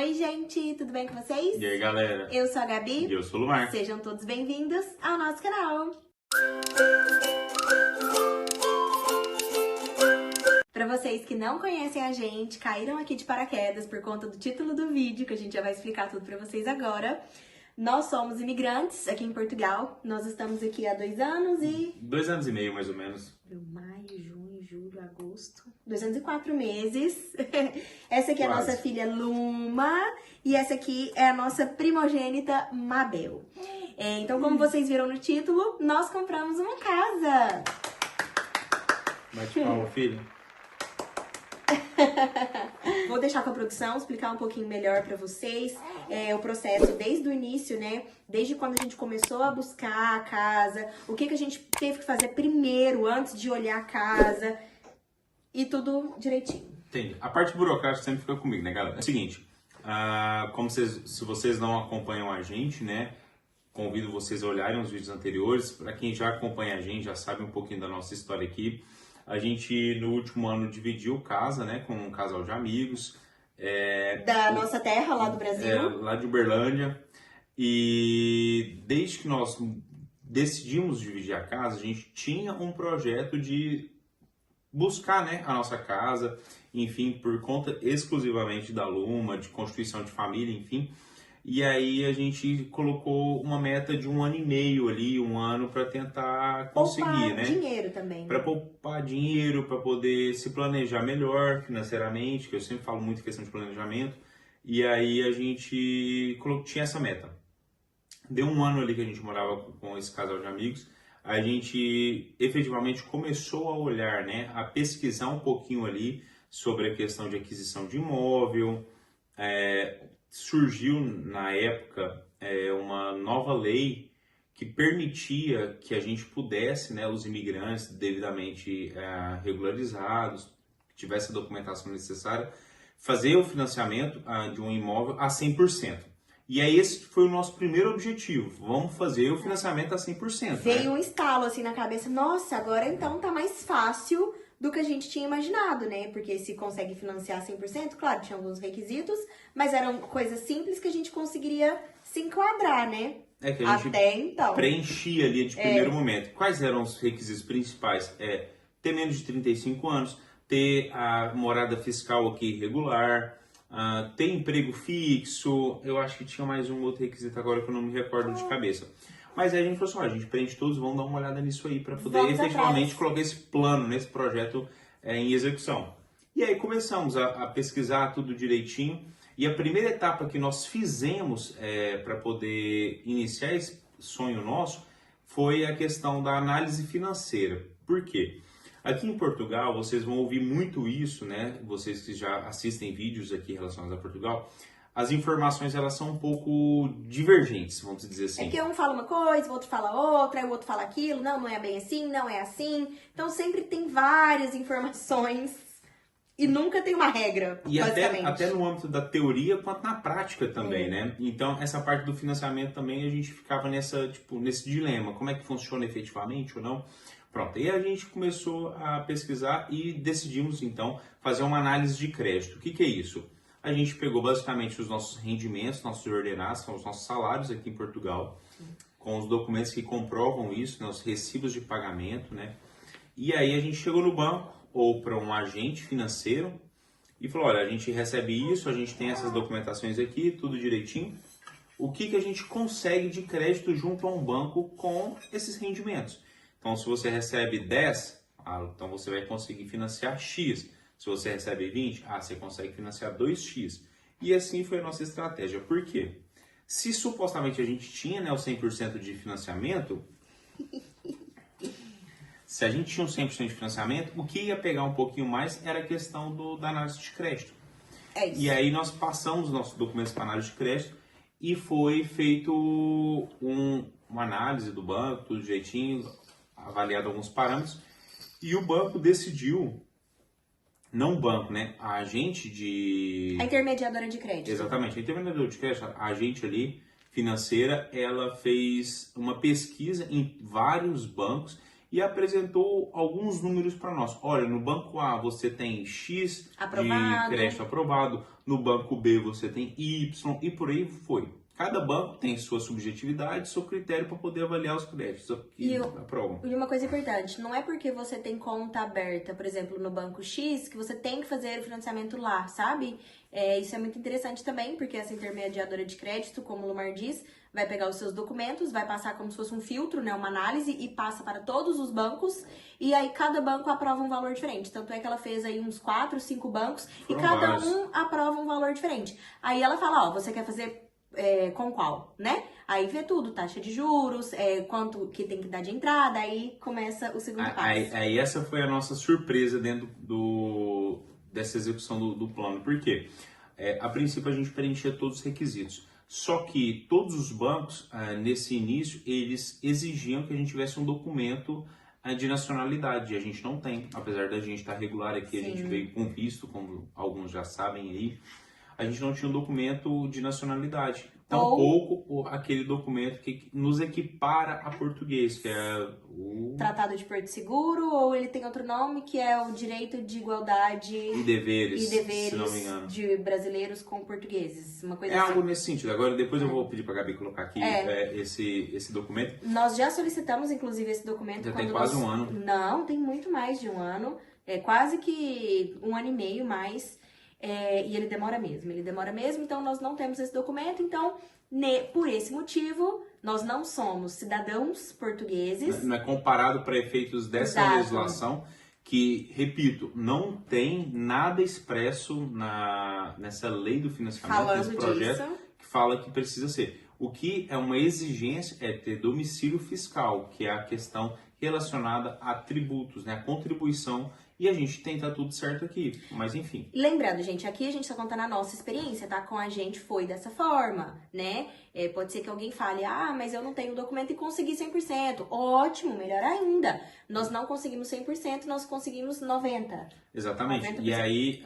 Oi, gente, tudo bem com vocês? E aí, galera? Eu sou a Gabi. E eu sou o Lumar. Sejam todos bem-vindos ao nosso canal. Para vocês que não conhecem a gente, caíram aqui de paraquedas por conta do título do vídeo, que a gente já vai explicar tudo para vocês agora. Nós somos imigrantes aqui em Portugal. Nós estamos aqui há 2 anos e... 2 anos e meio, mais ou menos. Maio, junho, julho, agosto... 2 anos e 4 meses. Essa aqui é a nossa filha Luma e essa aqui é a nossa primogênita Mabel. Então, como vocês viram no título, nós compramos uma casa. Bate palma, filho. Vou deixar com a produção explicar um pouquinho melhor pra vocês o processo desde o início, né? Desde quando a gente começou a buscar a casa, o que a gente teve que fazer primeiro, antes de olhar a casa e tudo direitinho. Entendi. A parte burocrática sempre fica comigo, né, galera? É o seguinte, se vocês não acompanham a gente, né? Convido vocês a olharem os vídeos anteriores. Para quem já acompanha a gente, já sabe um pouquinho da nossa história aqui. A gente, no último ano, dividiu casa, né, com um casal de amigos. Da nossa terra, lá do Brasil. Lá de Uberlândia. E desde que nós decidimos dividir a casa, a gente tinha um projeto de buscar, né, a nossa casa, enfim, por conta exclusivamente da Luma, de constituição de família, enfim. E aí a gente colocou uma meta de 1 ano e meio ali, 1 ano, para tentar conseguir, poupar né? Dinheiro também. Para poupar dinheiro, para poder se planejar melhor financeiramente, que eu sempre falo muito questão de planejamento. E aí a gente tinha essa meta. Deu 1 ano ali que a gente morava com esse casal de amigos. A gente efetivamente começou a olhar, né? A pesquisar um pouquinho ali sobre a questão de aquisição de imóvel. Surgiu na época uma nova lei que permitia que a gente pudesse, né, os imigrantes devidamente regularizados, que tivesse a documentação necessária, fazer o financiamento de um imóvel a 100%. E aí esse foi o nosso primeiro objetivo, vamos fazer o financiamento a 100%. Veio um estalo assim na cabeça, nossa, agora então tá mais fácil do que a gente tinha imaginado, né? Porque se consegue financiar 100%, claro, tinha alguns requisitos, mas eram coisas simples que a gente conseguiria se enquadrar, né? Que a gente até então preenchia ali de primeiro momento. Quais eram os requisitos principais? Ter menos de 35 anos, ter a morada fiscal aqui regular, ter emprego fixo. Eu acho que tinha mais um outro requisito agora que eu não me recordo de cabeça. Mas aí a gente falou assim, a gente preenche todos, vamos dar uma olhada nisso aí para poder efetivamente colocar esse plano, nesse projeto em execução. E aí começamos a pesquisar tudo direitinho. E a primeira etapa que nós fizemos para poder iniciar esse sonho nosso foi a questão da análise financeira. Por quê? Aqui em Portugal, vocês vão ouvir muito isso, né? Vocês que já assistem vídeos aqui relacionados a Portugal, as informações elas são um pouco divergentes, vamos dizer assim. É que um fala uma coisa, o outro fala outra, aí o outro fala aquilo, não é bem assim, não é assim. Então sempre tem várias informações e nunca tem uma regra, e basicamente. Até no âmbito da teoria quanto na prática também, né? Então essa parte do financiamento também a gente ficava nesse dilema, como é que funciona efetivamente ou não? Pronto, e a gente começou a pesquisar e decidimos então fazer uma análise de crédito. O que é isso? A gente pegou basicamente os nossos rendimentos, nossos ordenados, são os nossos salários aqui em Portugal, com os documentos que comprovam isso, né, os recibos de pagamento, né? E aí a gente chegou no banco ou para um agente financeiro e falou, olha, a gente recebe isso, a gente tem essas documentações aqui, tudo direitinho. O que a gente consegue de crédito junto a um banco com esses rendimentos? Então, se você recebe 10, então você vai conseguir financiar X. Se você recebe 20, você consegue financiar 2x. E assim foi a nossa estratégia. Por quê? Se supostamente a gente tinha, né, o 100% de financiamento, se a gente tinha um 100% de financiamento, o que ia pegar um pouquinho mais era a questão da análise de crédito. É isso. E aí nós passamos nossos documentos para análise de crédito e foi feito uma análise do banco, tudo direitinho, avaliado alguns parâmetros, e o banco decidiu. Não o banco, né? A agente de... A intermediadora de crédito. Exatamente. A intermediadora de crédito, a agente ali financeira, ela fez uma pesquisa em vários bancos e apresentou alguns números para nós. Olha, no banco A você tem X Aprovado. de crédito aprovado, no banco B você tem Y e por aí foi. Cada banco tem sua subjetividade, seu critério para poder avaliar os créditos que aprovam. E uma coisa importante, não é porque você tem conta aberta, por exemplo, no banco X, que você tem que fazer o financiamento lá, sabe? Isso é muito interessante também, porque essa intermediadora de crédito, como o Lumar diz, vai pegar os seus documentos, vai passar como se fosse um filtro, né, uma análise, e passa para todos os bancos, e aí cada banco aprova um valor diferente. Tanto é que ela fez aí uns 4, 5 bancos, Foram e cada vários. um aprova um valor diferente. Aí ela fala, ó, você quer fazer com qual, né? Aí vê tudo, taxa de juros, quanto que tem que dar de entrada, aí começa o segundo passo. Aí essa foi a nossa surpresa dentro dessa execução do plano. Por quê? A princípio a gente preenchia todos os requisitos. Só que todos os bancos, nesse início, eles exigiam que a gente tivesse um documento de nacionalidade. E a gente não tem, apesar da gente estar regular aqui, Sim. a gente veio com visto, como alguns já sabem aí. A gente não tinha um documento de nacionalidade. Tampouco aquele documento que nos equipara a português, que é o Tratado de Porto Seguro, ou ele tem outro nome, que é o Direito de Igualdade e deveres, e deveres se não me engano. de brasileiros com portugueses. Uma coisa É assim. algo nesse sentido. Agora, depois eu vou pedir para a Gabi colocar aqui esse documento. Nós já solicitamos, inclusive, esse documento. Já tem quase um ano. Não, tem muito mais de um ano. É quase que 1 ano e meio mais. E ele demora mesmo, então nós não temos esse documento, então por esse motivo nós não somos cidadãos portugueses. Não é comparado para efeitos dessa Exato. legislação, que, repito, não tem nada expresso nessa lei do financiamento, Falando nesse projeto, disso. que fala que precisa ser. O que é uma exigência é ter domicílio fiscal, que é a questão relacionada a tributos, né, a contribuição. E a gente tenta tudo certo aqui, mas enfim. Lembrando, gente, aqui a gente tá contando a nossa experiência, tá? Com a gente foi dessa forma, né? Pode ser que alguém fale, mas eu não tenho o documento e consegui 100%. Ótimo, melhor ainda. Nós não conseguimos 100%, nós conseguimos 90%. Exatamente. 90%. E aí,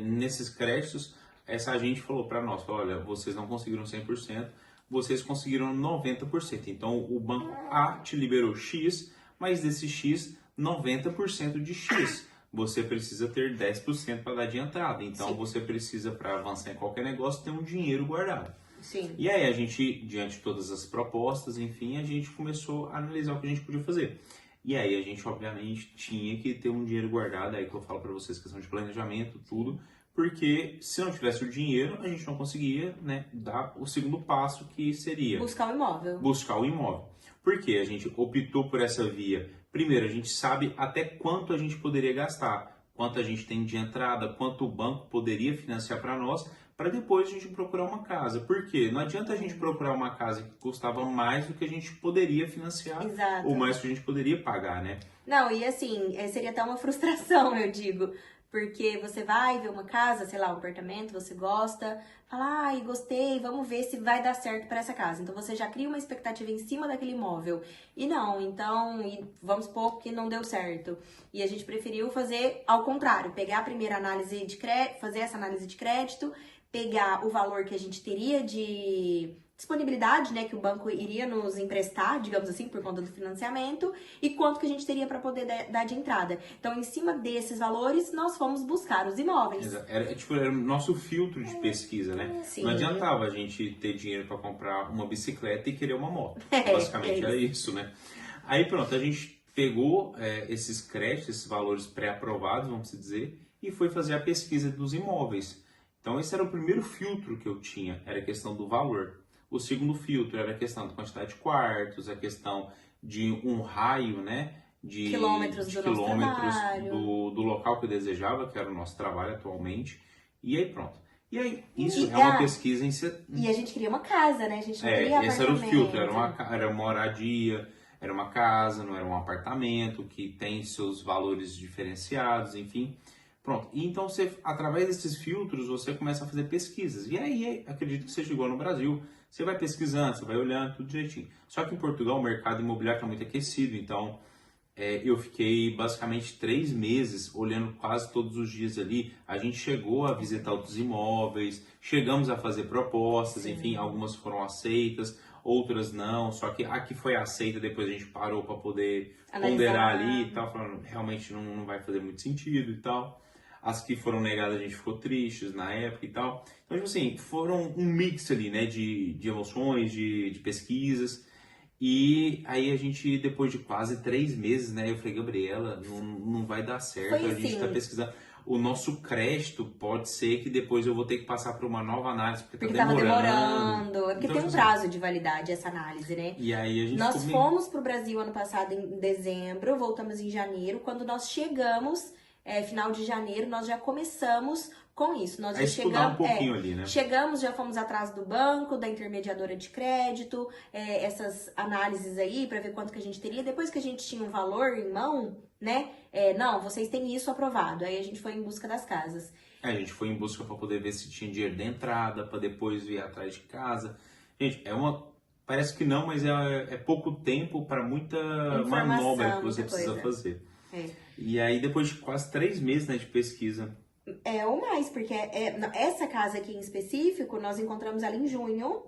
nesses créditos, essa agente falou para nós, olha, vocês não conseguiram 100%, vocês conseguiram 90%. Então, o banco A te liberou X, mas desse X, 90% de X. Você precisa ter 10% para dar de entrada. Então, Sim. você precisa, para avançar em qualquer negócio, ter um dinheiro guardado. Sim. E aí, a gente, diante de todas as propostas, enfim, a gente começou a analisar o que a gente podia fazer. E aí, a gente, obviamente, tinha que ter um dinheiro guardado. Aí que eu falo para vocês, questão de planejamento, tudo. Porque se não tivesse o dinheiro, a gente não conseguia, né, dar o segundo passo, que seria Buscar o imóvel. buscar o imóvel. Por quê? A gente optou por essa via. Primeiro, a gente sabe até quanto a gente poderia gastar, quanto a gente tem de entrada, quanto o banco poderia financiar para nós, para depois a gente procurar uma casa. Por quê? Não adianta a gente procurar uma casa que custava mais do que a gente poderia financiar. Exato. Ou mais do que a gente poderia pagar, né? Não, e assim, seria até uma frustração, eu digo. Porque você vai ver uma casa, sei lá, um apartamento, você gosta, fala, gostei, vamos ver se vai dar certo para essa casa. Então você já cria uma expectativa em cima daquele imóvel. E não, então, vamos supor que não deu certo. E a gente preferiu fazer ao contrário, pegar a primeira análise de crédito, fazer essa análise de crédito, pegar o valor que a gente teria de disponibilidade, né, que o banco iria nos emprestar, digamos assim, por conta do financiamento, e quanto que a gente teria para poder dar de entrada. Então, em cima desses valores, nós fomos buscar os imóveis. Era o nosso filtro de pesquisa, né? Sim. Não adiantava a gente ter dinheiro para comprar uma bicicleta e querer uma moto. É, Basicamente era isso, né? Aí pronto, a gente pegou esses créditos, esses valores pré-aprovados, vamos dizer, e foi fazer a pesquisa dos imóveis. Então, esse era o primeiro filtro que eu tinha, era a questão do valor. O segundo filtro era a questão da quantidade de quartos, a questão de um raio, né, de Quilômetros do nosso trabalho. do local que eu desejava, que era o nosso trabalho atualmente. E aí pronto. E aí, isso E é uma pesquisa em si. E a gente queria uma casa, né? A gente não queria Esse era o apartamento. filtro, era uma moradia, era uma casa, não era um apartamento, que tem seus valores diferenciados, enfim. Pronto. E então, através desses filtros, você começa a fazer pesquisas. E aí, acredito que seja igual no Brasil. Você vai pesquisando, você vai olhando, tudo direitinho. Só que em Portugal o mercado imobiliário está muito aquecido, então eu fiquei basicamente 3 meses olhando quase todos os dias ali. A gente chegou a visitar outros imóveis, chegamos a fazer propostas, Sim. enfim, algumas foram aceitas, outras não, só que a que foi aceita depois a gente parou para poder Analisar. ponderar ali e tal, falando, realmente não vai fazer muito sentido e tal. As que foram negadas a gente ficou tristes na época e tal. Então, tipo assim, foram um mix ali, né, de emoções, de pesquisas. E aí a gente, depois de quase 3 meses, né, eu falei, Gabriela, não vai dar certo, Foi a gente tá assim. pesquisando. O nosso crédito pode ser que depois eu vou ter que passar por uma nova análise, porque Porque tá tava demorando. demorando. É porque Então, tem um tipo assim, prazo de validade essa análise, né? e aí a gente Nós ficou fomos pro Brasil ano passado em dezembro, voltamos em janeiro. Quando nós chegamos, final de janeiro, nós já começamos com isso. Nós a já estudar um chegamos, pouquinho ali, né? chegamos, já fomos atrás do banco, da intermediadora de crédito, essas análises aí para ver quanto que a gente teria. Depois que a gente tinha um valor em mão, né? Não, vocês têm isso aprovado. Aí a gente foi em busca das casas. A gente foi em busca para poder ver se tinha dinheiro da entrada, para depois vir atrás de casa. Gente, parece que não, mas é pouco tempo para muita manobra que você precisa fazer. E aí, depois de quase 3 meses, né, de pesquisa. Ou mais, porque essa casa aqui em específico, nós encontramos ela em junho.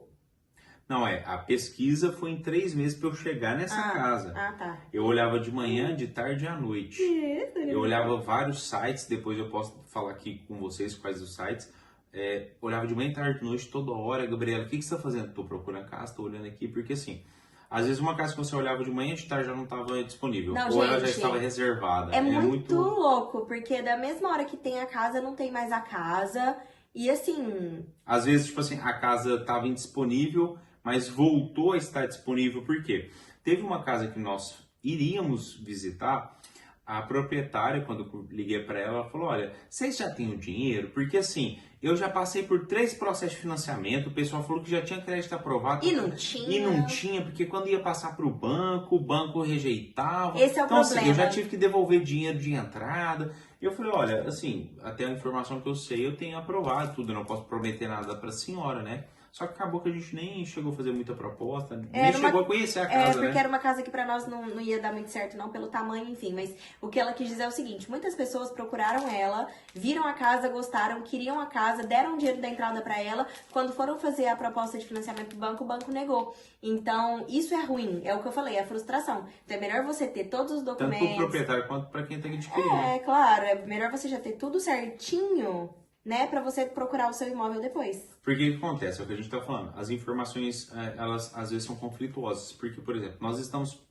Não, a pesquisa foi em 3 meses para eu chegar nessa casa. Tá. Eu olhava de manhã, de tarde e à noite. Eu olhava vários sites, depois eu posso falar aqui com vocês quais os sites. Olhava de manhã, tarde, noite, toda hora. Gabriela, o que você está fazendo? Tô procurando a casa, tô olhando aqui, porque assim, às vezes uma casa que você olhava de manhã, de tarde já não estava disponível. Não, ou gente, ela já estava reservada. É muito louco, porque da mesma hora que tem a casa, não tem mais a casa. E assim... Às vezes, tipo assim, a casa estava indisponível, mas voltou a estar disponível. Por quê? Teve uma casa que nós iríamos visitar, a proprietária, quando eu liguei para ela, ela falou, olha, vocês já têm o dinheiro? Porque assim, eu já passei por 3 processos de financiamento, o pessoal falou que já tinha crédito aprovado. E não tinha. E não tinha, porque quando ia passar para o banco rejeitava. Esse é o então, problema. Assim, eu já tive que devolver dinheiro de entrada. Eu falei, olha, assim, até a informação que eu sei, eu tenho aprovado tudo, eu não posso prometer nada para a senhora, né? Só que acabou que a gente nem chegou a fazer muita proposta, nem chegou a conhecer a casa, porque né? era uma casa que pra nós não ia dar muito certo não, pelo tamanho, enfim. Mas o que ela quis dizer é o seguinte, muitas pessoas procuraram ela, viram a casa, gostaram, queriam a casa, deram o dinheiro da entrada pra ela. Quando foram fazer a proposta de financiamento do banco, o banco negou. Então, isso é ruim, é o que eu falei, é a frustração. Então é melhor você ter todos os documentos... Tanto pro proprietário quanto pra quem tá adquirindo. Claro, é melhor você já ter tudo certinho, né, pra você procurar o seu imóvel depois. Porque o que acontece? É o que a gente tá falando. As informações, elas às vezes são conflituosas. Porque, por exemplo,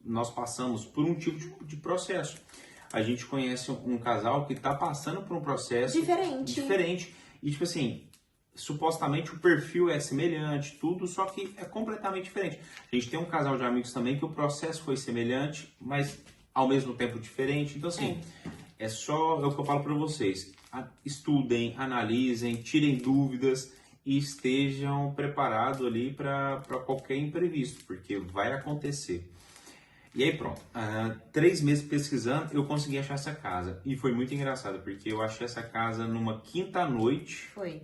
nós passamos por um tipo de processo. A gente conhece um casal que tá passando por um processo diferente. E, tipo assim, supostamente o perfil é semelhante, tudo, só que é completamente diferente. A gente tem um casal de amigos também que o processo foi semelhante, mas ao mesmo tempo diferente. Então, assim, é o que eu falo para vocês. Estudem, analisem, tirem dúvidas e estejam preparados ali para qualquer imprevisto, porque vai acontecer. E aí pronto, 3 meses pesquisando, eu consegui achar essa casa. E foi muito engraçado, porque eu achei essa casa numa quinta-noite. Foi.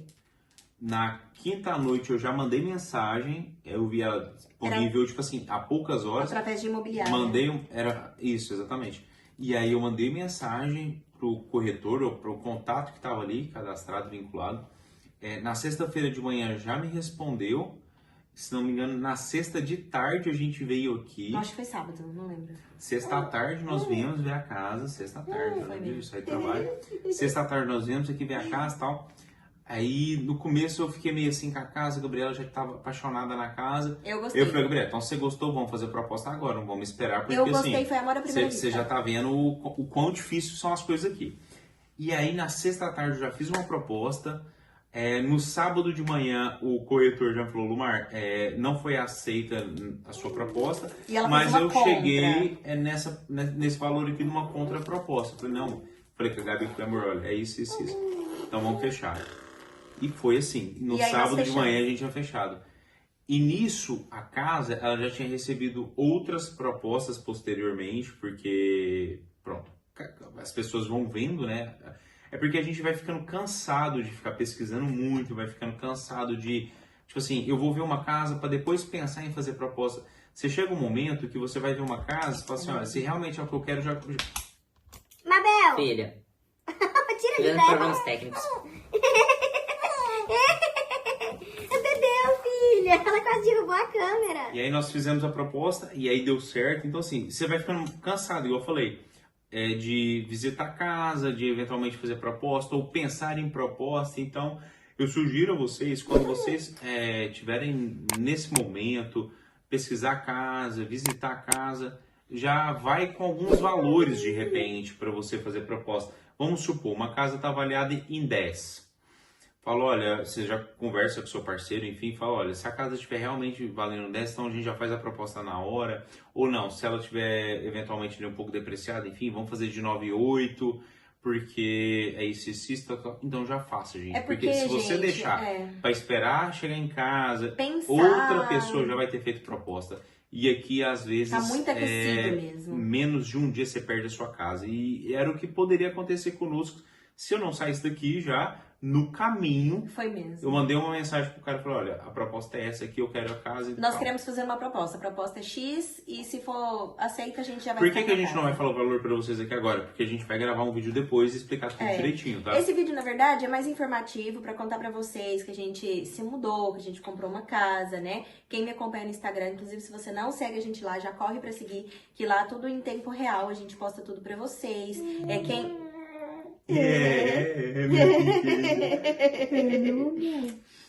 Na quinta-noite eu já mandei mensagem, eu vi ela disponível, tipo assim, há poucas horas. Através de imobiliária. Era isso, exatamente. E aí eu mandei mensagem pro corretor, ou pro contato que estava ali, cadastrado, vinculado. Na sexta-feira de manhã já me respondeu. Se não me engano, na sexta de tarde a gente veio aqui. Acho que foi sábado, não lembro. Sexta à tarde nós viemos ver a casa. Sexta à tarde, eu lembro disso, aí trabalho. Sexta à tarde nós viemos aqui ver a casa e tal. Aí no começo eu fiquei meio assim com a casa, a Gabriela já estava apaixonada na casa. Eu gostei. Eu falei, Gabriela, então você gostou, vamos fazer a proposta agora, não vamos esperar, porque eu gostei, assim, foi amor à primeira você já tá vendo o quão difícil são as coisas aqui. E aí na sexta à tarde eu já fiz uma proposta. No sábado de manhã o corretor já falou, Lumar, não foi aceita a sua proposta, mas eu cheguei nesse valor aqui numa contraproposta. Falei, não, falei com a Gabi, amor, olha, é isso, isso, isso. Então vamos fechar. E foi assim, no sábado de manhã a gente tinha fechado. E nisso, a casa, ela já tinha recebido outras propostas posteriormente, porque, pronto, as pessoas vão vendo, né? É porque a gente vai ficando cansado de ficar pesquisando muito, vai ficando cansado de, tipo assim, eu vou ver uma casa para depois pensar em fazer proposta. Você chega um momento que você vai ver uma casa e fala assim, olha, se realmente é o que eu quero, já... Mabel! Filha, Tira tirando de problemas técnicos. Bebeu, filho! filha, ela quase derrubou a câmera. E aí nós fizemos a proposta e aí deu certo. Então assim, você vai ficando cansado, igual eu falei, de visitar a casa, de eventualmente fazer proposta ou pensar em proposta. Então eu sugiro a vocês, quando vocês tiverem nesse momento, pesquisar a casa, visitar a casa, já vai com alguns valores de repente para você fazer proposta. Vamos supor, uma casa está avaliada em 10. Fala, olha, você já conversa com o seu parceiro, enfim, fala, olha, se a casa estiver realmente valendo 10, então a gente já faz a proposta na hora. Ou não, se ela estiver eventualmente um pouco depreciada, enfim, vamos fazer de 9,8, porque é isso, então já faça, gente. Porque se você gente, deixar para esperar chegar em casa, pensar... outra pessoa já vai ter feito proposta. E aqui, às vezes, tá muito aquecido mesmo. Menos de um dia você perde a sua casa. E era o que poderia acontecer conosco se eu não saísse daqui já. No caminho, foi mesmo. Eu mandei uma mensagem pro cara e falei, olha, a proposta é essa aqui, eu quero a casa e Nós queremos fazer uma proposta. A proposta é X e se for aceita, a gente já vai... Por que a gente não vai falar o valor pra vocês aqui agora? Porque a gente vai gravar um vídeo depois e explicar tudo direitinho, tá? Esse vídeo, na verdade, é mais informativo pra contar pra vocês que a gente se mudou, que a gente comprou uma casa, né? Quem me acompanha no Instagram, inclusive, se você não segue a gente lá, já corre pra seguir, que lá tudo em tempo real, a gente posta tudo pra vocês.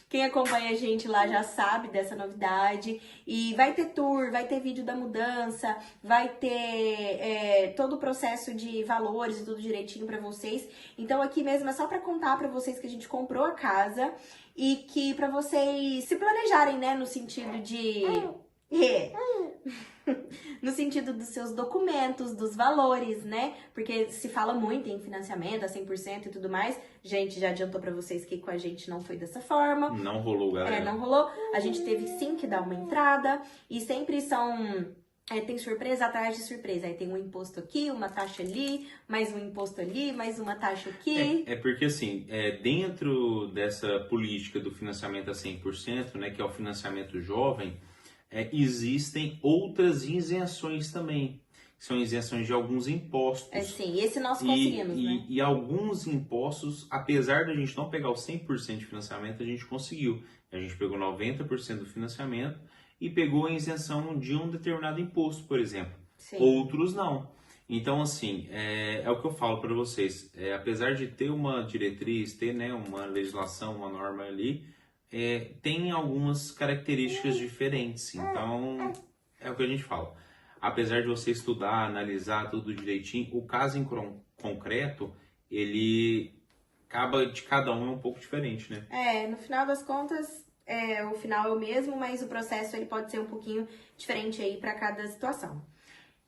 Quem acompanha a gente lá já sabe dessa novidade. E vai ter tour, vai ter vídeo da mudança, vai ter todo o processo de valores e tudo direitinho pra vocês. Então aqui mesmo é só pra contar pra vocês que a gente comprou a casa e que pra vocês se planejarem, né, no sentido de... no sentido dos seus documentos, dos valores, né? Porque se fala muito em financiamento a 100% e tudo mais. Gente, já adiantou pra vocês que com a gente não foi dessa forma. Não rolou, galera. Não rolou. A gente teve sim que dar uma entrada. E sempre são... tem surpresa atrás de surpresa. Aí tem um imposto aqui, uma taxa ali, mais um imposto ali, mais uma taxa aqui. Porque assim, dentro dessa política do financiamento a 100%, né? Que é o financiamento jovem... existem outras isenções também, que são isenções de alguns impostos. Sim, esse nós conseguimos, né? E alguns impostos, apesar de a gente não pegar o 100% de financiamento, a gente conseguiu. A gente pegou 90% do financiamento e pegou a isenção de um determinado imposto, por exemplo. Sim. Outros não. Então, assim, é o que eu falo para vocês. Apesar de ter uma diretriz, ter, né, uma legislação, uma norma ali, tem algumas características diferentes. Então, é o que a gente fala. Apesar de você estudar, analisar tudo direitinho, o caso em concreto, ele acaba de cada um um pouco diferente, né? No final das contas, o final é o mesmo, mas o processo ele pode ser um pouquinho diferente aí para cada situação.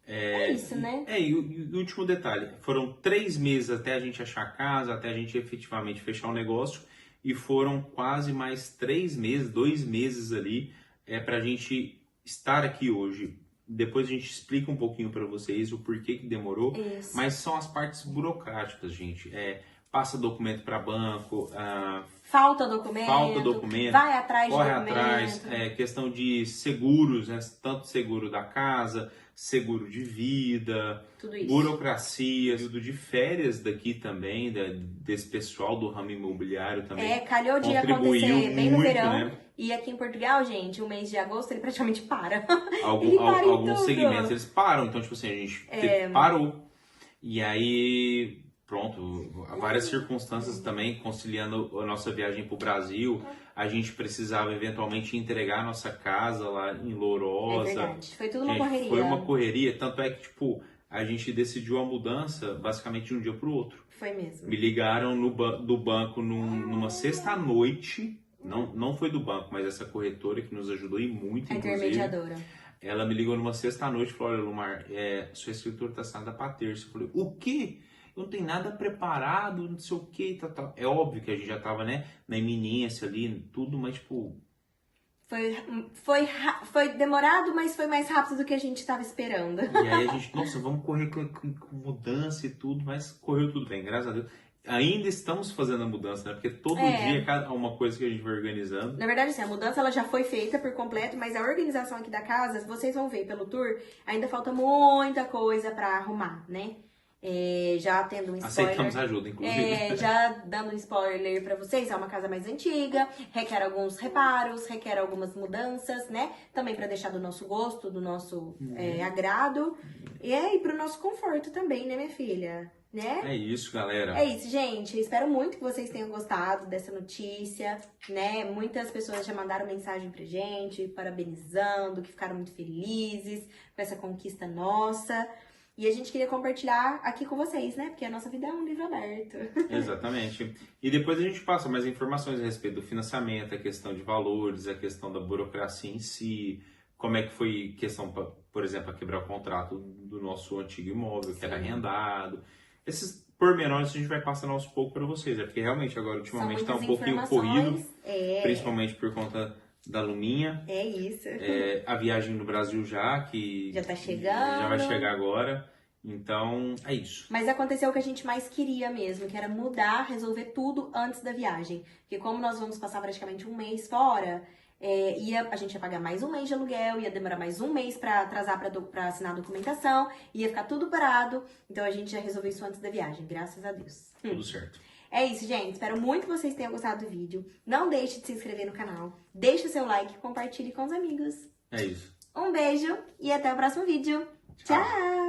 É isso, né? E o último detalhe, foram 3 meses até a gente achar a casa, até a gente efetivamente fechar o negócio. E foram quase mais 3 meses, 2 meses ali, pra gente estar aqui hoje. Depois a gente explica um pouquinho para vocês o porquê que demorou. Isso. Mas são as partes burocráticas, gente. Passa documento para banco. Falta documento. Vai atrás de documento. Corre atrás. Questão de seguros, né? Tanto seguro da casa, seguro de vida, tudo isso. Burocracia, período de férias daqui também, desse pessoal do ramo imobiliário também. Calhou de acontecer bem no verão. Né? E aqui em Portugal, gente, o mês de agosto ele praticamente para. Alguns segmentos eles param, então tipo assim, a gente parou. E aí, pronto, várias circunstâncias também, conciliando a nossa viagem para o Brasil, a gente precisava eventualmente entregar a nossa casa lá em Lourosa. É verdade, foi tudo uma correria. Foi uma correria, tanto é que tipo, a gente decidiu a mudança basicamente de um dia para o outro. Foi mesmo. Me ligaram do banco numa sexta-noite, não foi do banco, mas essa corretora que nos ajudou e muito, a intermediadora. Ela me ligou numa sexta-noite e falou, olha, Lumar, sua escritura está assinada para terça. Eu falei, o quê? Eu não tenho nada preparado, não sei o quê, tal. É óbvio que a gente já tava, né, na iminência ali, tudo, mas tipo... Foi demorado, mas foi mais rápido do que a gente estava esperando. E aí a gente, nossa, vamos correr com mudança e tudo, mas correu tudo bem, graças a Deus. Ainda estamos fazendo a mudança, né? Porque todo dia é uma coisa que a gente vai organizando. Na verdade, sim, a mudança ela já foi feita por completo, mas a organização aqui da casa, vocês vão ver pelo tour, ainda falta muita coisa pra arrumar, né? Já tendo um spoiler. Aceitamos ajuda, inclusive. Já dando um spoiler pra vocês, é uma casa mais antiga, requer alguns reparos, requer algumas mudanças, né? Também pra deixar do nosso gosto, do nosso agrado. E pro nosso conforto também, né, minha filha? Né? É isso, galera. É isso, gente. Espero muito que vocês tenham gostado dessa notícia, né? Muitas pessoas já mandaram mensagem pra gente, parabenizando, que ficaram muito felizes com essa conquista nossa. E a gente queria compartilhar aqui com vocês, né? Porque a nossa vida é um livro aberto. Exatamente. E depois a gente passa mais informações a respeito do financiamento, a questão de valores, a questão da burocracia em si, como é que foi questão, por exemplo, a quebrar o contrato do nosso antigo imóvel, que era arrendado. Esses pormenores a gente vai passando aos poucos para vocês, porque realmente agora ultimamente está um pouquinho corrido, principalmente por conta da Luminha. É isso. A viagem no Brasil que já tá chegando. Já vai chegar agora. Então, é isso. Mas aconteceu o que a gente mais queria mesmo, que era mudar, resolver tudo antes da viagem. Porque como nós vamos passar praticamente um mês fora, a gente ia pagar mais um mês de aluguel, ia demorar mais um mês pra atrasar pra assinar a documentação, ia ficar tudo parado. Então a gente já resolveu isso antes da viagem, graças a Deus. Tudo certo. É isso, gente. Espero muito que vocês tenham gostado do vídeo. Não deixe de se inscrever no canal. Deixe o seu like e compartilhe com os amigos. É isso. Um beijo e até o próximo vídeo. Tchau!